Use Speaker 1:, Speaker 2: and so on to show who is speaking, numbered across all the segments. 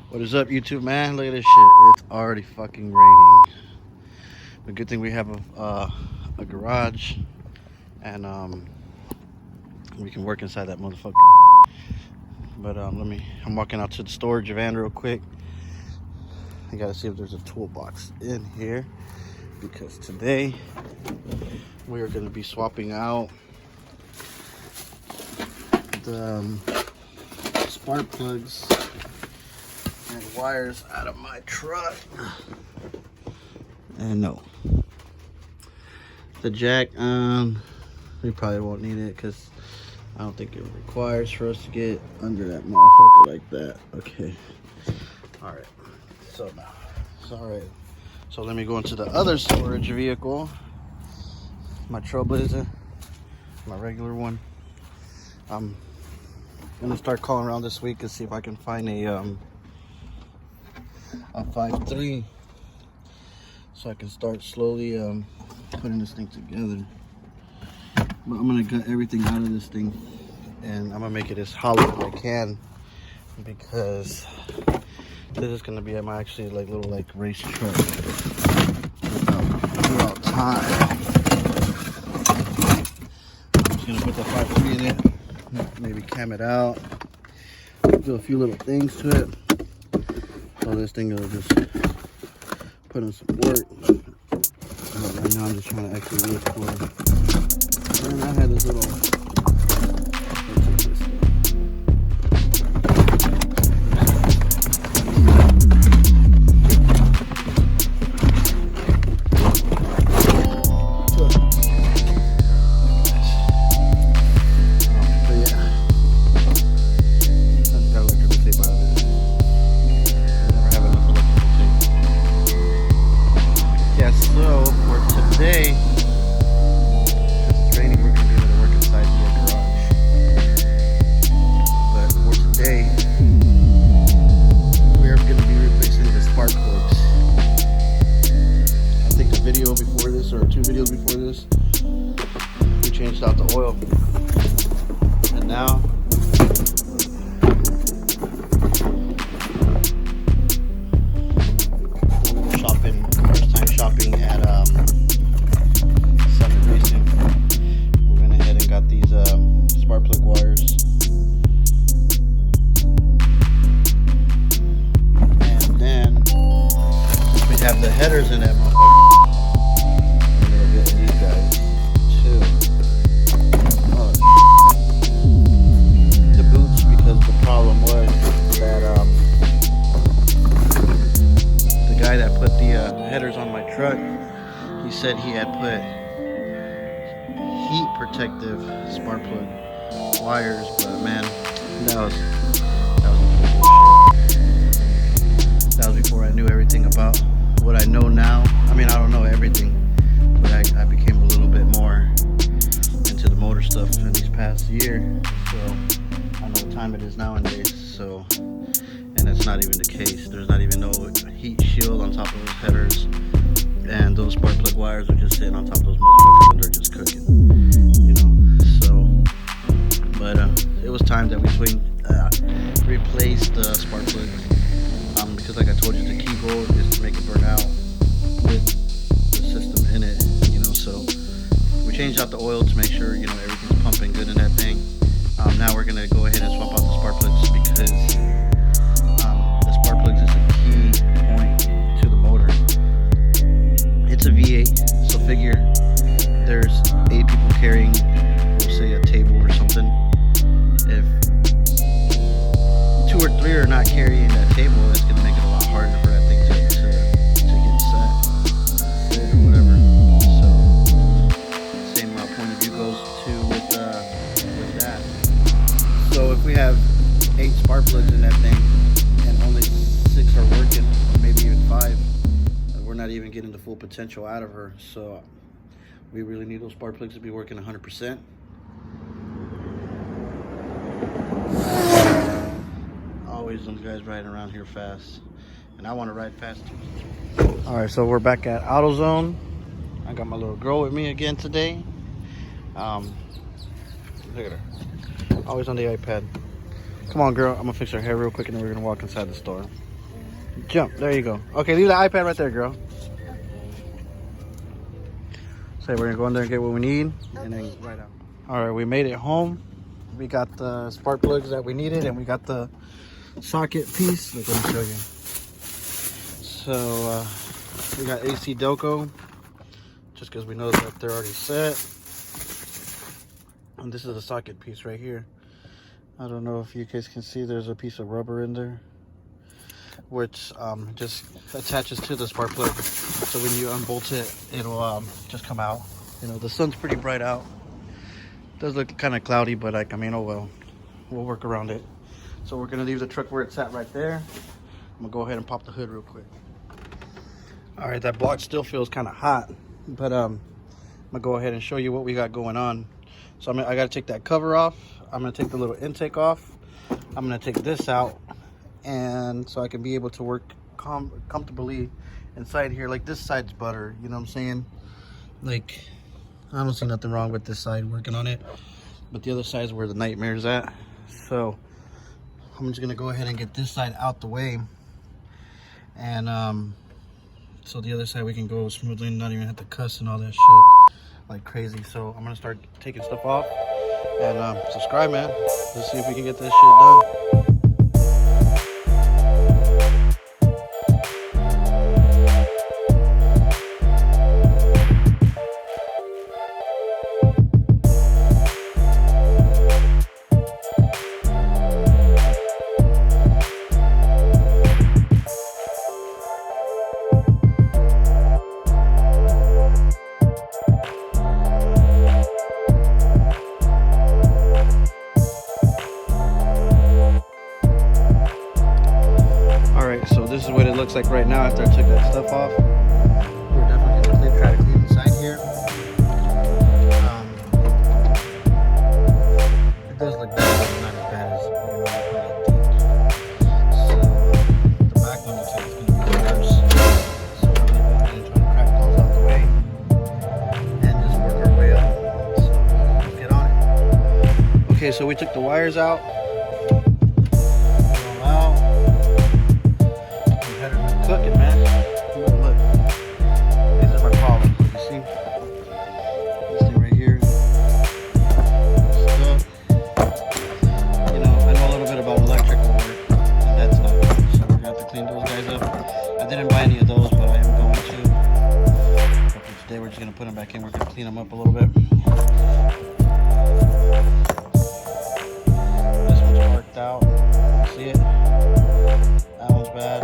Speaker 1: What is up, YouTube, man? Look at this shit. It's already fucking raining. The good thing we have a garage, and we can work inside that motherfucker. But I'm walking out to the storage van real quick. I gotta see if there's a toolbox in here, because today we are gonna be swapping out the spark plugs and wires out of my truck. And no, the jack, we probably won't need it because I don't think it requires for us to get under that motherfucker like that. Okay, all right. So now it's all right. So let me go into the other storage vehicle, my Trailblazer, my regular one. I'm gonna start calling around this week and see if I can find a 5.3, so I can start slowly putting this thing together. But I'm gonna gut everything out of this thing, and I'm gonna make it as hollow as I can, because this is gonna be my actually like little like race truck throughout time. I'm just gonna put the 5.3 in it, maybe cam it out, do a few little things to it. So this thing will just put in some work. Right now I'm just trying to actually look for, and I had this little, or 2 videos before this, we changed out the oil, and now shopping, first time shopping at Summit Racing. We went ahead and got these spark plug wires, and then we have the headers in that motherfucker. Headers on my truck, he said he had put heat protective spark plug wires, but man, that was bullshit. That was before I knew everything about what I know now. I mean, I don't know everything, but I became a little bit more into the motor stuff in these past year, so I know what time it is nowadays. So, and that's not even the case. There's not even no heat shield on top of those headers, and those spark plug wires are just sitting on top of those motherfuckers and they're just cooking, you know. So, but it was time that we replaced the spark plug, because like I told you, the key goal is to make it burn out with the system in it, you know. So we changed out the oil to make sure, you know, everything's pumping good in that thing. Now we're gonna go ahead and swap out the spark plugs, because spark plugs is a key point to the motor. It's a V8, so figure there's 8 people carrying, we'll say, a table or something. If 2 or 3 are not carrying that table, it's gonna make it a lot harder for that thing to get set or whatever. So same point of view goes to with that. So if we have 8 spark plugs in that thing, and only 6 are working, or maybe even 5, we're not even getting the full potential out of her. So we really need those spark plugs to be working 100%. Always those guys riding around here fast, and I want to ride fast too. All right, so we're back at AutoZone. I got my little girl with me again today. Look at her, always on the iPad. Come on, girl. I'm gonna fix her hair real quick, and then we're gonna walk inside the store. Jump. There you go. Okay, leave the iPad right there, girl. So we're gonna go in there and get what we need, and then right out. All right, we made it home. We got the spark plugs that we needed, and we got the socket piece. Look, let me show you. So we got AC Delco, just because we know that they're already set. And this is the socket piece right here. I don't know if you guys can see, there's a piece of rubber in there, which just attaches to the spark plug. So when you unbolt it, it'll just come out. You know, the sun's pretty bright out. It does look kind of cloudy, but like, I mean, oh well, we'll work around it. So we're gonna leave the truck where it's at right there. I'm gonna go ahead and pop the hood real quick. All right, that block still feels kind of hot, but I'm gonna go ahead and show you what we got going on. So I gotta take that cover off. I'm gonna take the little intake off. I'm gonna take this out, and so I can be able to work comfortably inside here. Like this side's butter, you know what I'm saying? Like, I don't see nothing wrong with this side working on it, but the other side is where the nightmare's at. So I'm just gonna go ahead and get this side out the way, and so the other side we can go smoothly and not even have to cuss and all that shit like crazy. So I'm gonna start taking stuff off, and subscribe, man. Let's see if we can get this shit done. So this is what it looks like right now after I took that stuff off. We're definitely going to try to clean inside here. It does look bad, but not as bad as So the back one looks like it's going to be worse. So we're going to go ahead and try to crack those out the way and just work our way up. So let's get on it. Okay, so we took the wires out. Cooking, man. Look, these are my problems. You see this thing right here, stuck. You know, I know a little bit about electrical work, and that's not good. So we're gonna have to clean those guys up. I didn't buy any of those, but I am going to. But for today, we're just gonna put them back in. We're gonna clean them up a little bit. This one's marked out. See it? That one's bad.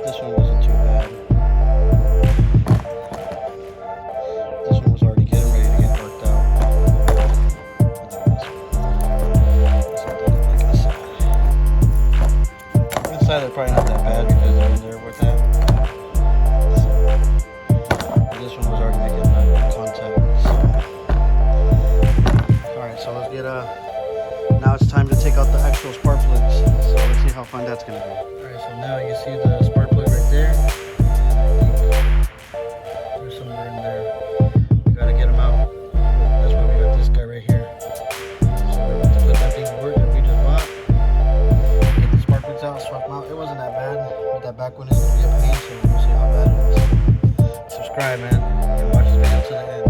Speaker 1: This one wasn't too bad. This one was already getting ready to get worked out. Inside they're probably not that bad because they're in there with that. So, this one was already making contact. So. Alright, so let's get now it's time to take out the actual spark plugs. So let's see how fun that's gonna be. Alright, so now you see the spark plug right there. And I think there's somewhere in there. We gotta get them out. That's why we got this guy right here. So we're about to put that thing to work that we just bought. Get the spark plugs out, swap them out. It wasn't that bad, but that back one is gonna be a pain, so we'll see how bad it is. Subscribe, man, and watch this video to the end.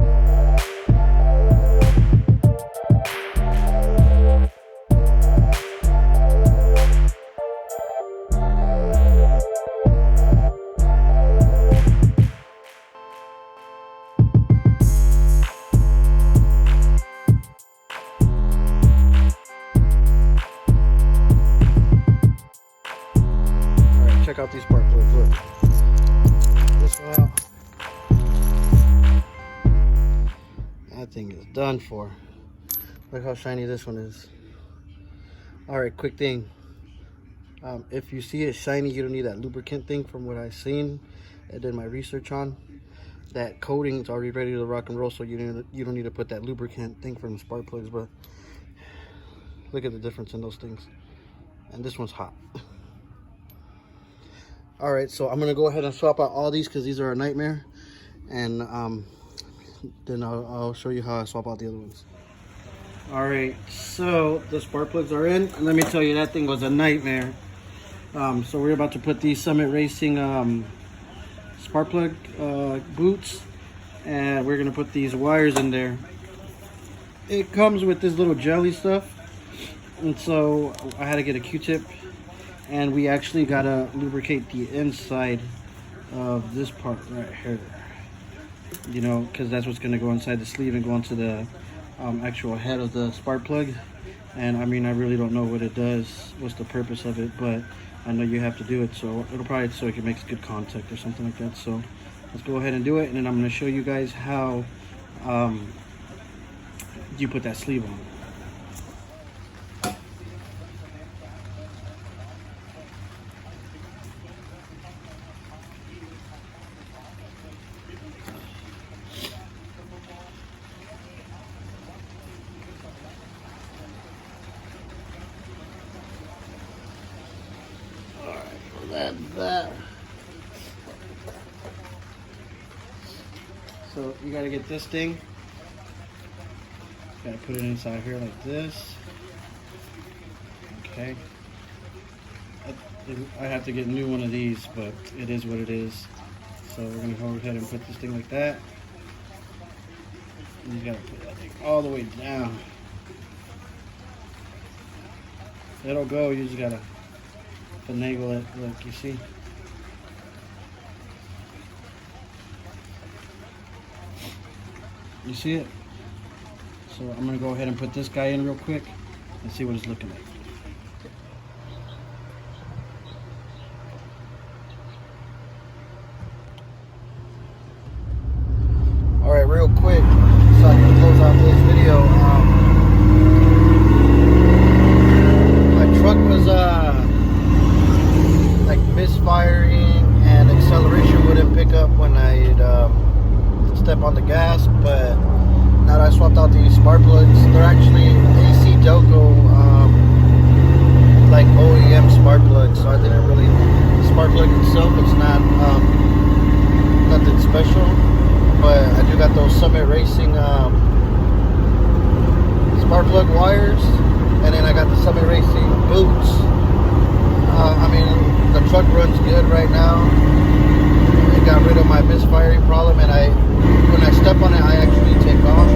Speaker 1: Check out these spark plugs. Look, this one out. That thing is done for. Look how shiny this one is. All right, quick thing. If you see it shiny, you don't need that lubricant thing. From what I've seen, I did my research on. That coating is already ready to rock and roll, so you don't need to put that lubricant thing from the spark plugs. But look at the difference in those things. And this one's hot. All right, so I'm gonna go ahead and swap out all these because these are a nightmare, and then I'll show you how I swap out the other ones. All right, so the spark plugs are in, and let me tell you, that thing was a nightmare. So we're about to put these Summit Racing spark plug boots, and we're gonna put these wires in there. It comes with this little jelly stuff, and so I had to get a Q-tip, and we actually gotta lubricate the inside of this part right here, you know, because that's what's gonna go inside the sleeve and go into the actual head of the spark plug. And I mean, I really don't know what it does, what's the purpose of it, but I know you have to do it, so it'll probably so it can make good contact or something like that. So let's go ahead and do it, and then I'm going to show you guys how you put that sleeve on. That. So you got to get this thing. Got to put it inside here like this. Okay. I have to get a new one of these, but it is what it is. So we're gonna go ahead and put this thing like that. And you gotta put that thing all the way down. It'll go. You just gotta finagle it. Look, you see. You see it? So I'm gonna go ahead and put this guy in real quick and see what it's looking like. All right, real quick, so I can close out this video. My truck was like misfiring, and acceleration wouldn't pick up when I'd step on the gas. But now that I swapped out these spark plugs, they're actually AC Delco, like OEM spark plugs. So I didn't really, the spark plug itself, it's not nothing special. But I do got those Summit Racing spark plug wires, and then I got the Summit Racing boots. I mean, the truck runs good right now. It got rid of my misfiring problem, and when I step on it, I actually take off.